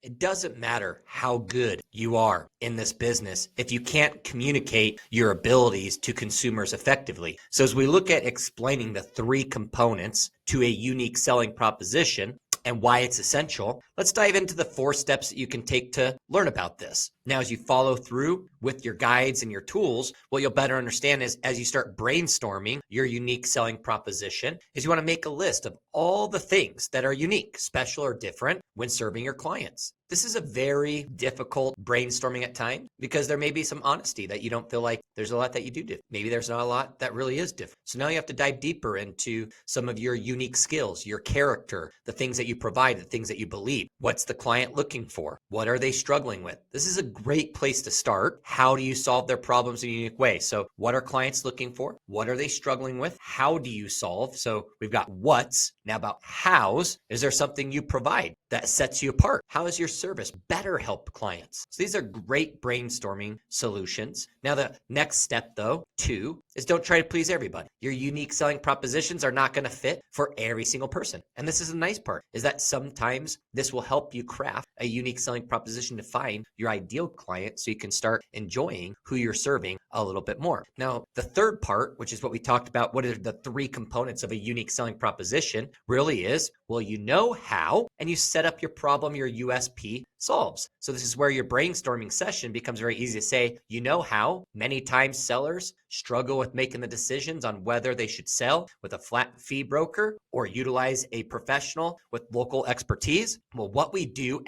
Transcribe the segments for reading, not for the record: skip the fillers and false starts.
It doesn't matter how good you are in this business if you can't communicate your abilities to consumers effectively. So as we look at explaining the 3 components to a unique selling proposition and why it's essential, let's dive into the 4 steps that you can take to learn about this. Now, as you follow through with your guides and your tools, what you'll better understand is as you start brainstorming your unique selling proposition, is you want to make a list of all the things that are unique, special, or different when serving your clients. This is a very difficult brainstorming at times because there may be some honesty that you don't feel like there's a lot that you do different. Maybe there's not a lot that really is different. So now you have to dive deeper into some of your unique skills, your character, the things that you provide, the things that you believe. What's the client looking for? What are they struggling with? This is a great place to start. How do you solve their problems in a unique way? So what are clients looking for? What are they struggling with? How do you solve? So we've got what's. Now about how's. Is there something you provide that sets you apart? How is your service better help clients? So these are great brainstorming solutions. Now the next step though, 2, is don't try to please everybody. Your unique selling propositions are not going to fit for every single person. And this is the nice part, is that sometimes this will help you craft a unique selling proposition to find your ideal client so you can start enjoying who you're serving a little bit more. Now, the third part, which is what we talked about, what are the 3 components of a unique selling proposition, really is, well, you know how, and you set up your problem your USP solves. So this is where your brainstorming session becomes very easy to say, you know how many times sellers struggle with making the decisions on whether they should sell with a flat fee broker or utilize a professional with local expertise. Well, what we do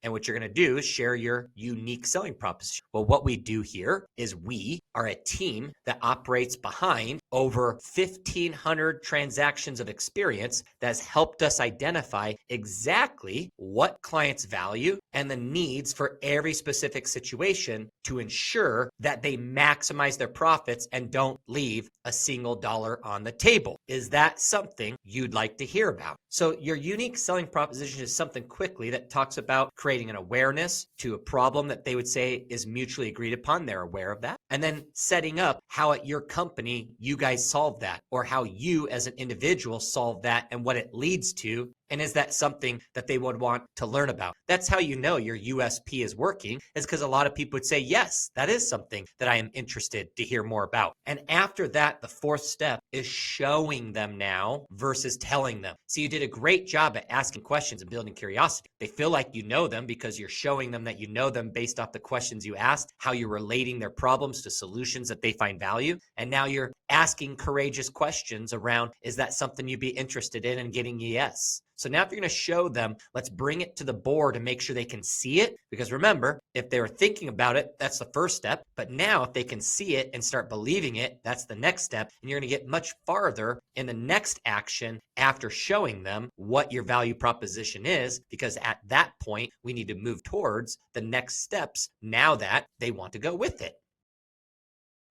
and what you're going to do is share your unique selling proposition. Well, what we do here is we are a team that operates behind over 1,500 transactions of experience that has helped us identify exactly what clients value and the needs for every specific situation to ensure that they maximize their profits and don't leave a single dollar on the table. Is that something you'd like to hear about? So your unique selling proposition is something quickly that talks about creating an awareness to a problem that they would say is mutually agreed upon. They're aware of that. And then setting up how at your company you guys solve that, or how you as an individual solve that and what it leads to. And is that something that they would want to learn about? That's how you know your USP is working, is because a lot of people would say, yes, that is something that I am interested to hear more about. And after that, the 4th step is showing them now versus telling them. So you did a great job at asking questions and building curiosity. They feel like you know them because you're showing them that you know them based off the questions you asked, how you're relating their problems to solutions that they find value. And now you're asking courageous questions around, is that something you'd be interested in, and getting a yes. So now if you're going to show them, let's bring it to the board and make sure they can see it. Because remember, if they were thinking about it, that's the first step. But now if they can see it and start believing it, that's the next step. And you're going to get much farther in the next action after showing them what your value proposition is. Because at that point, we need to move towards the next steps now that they want to go with it.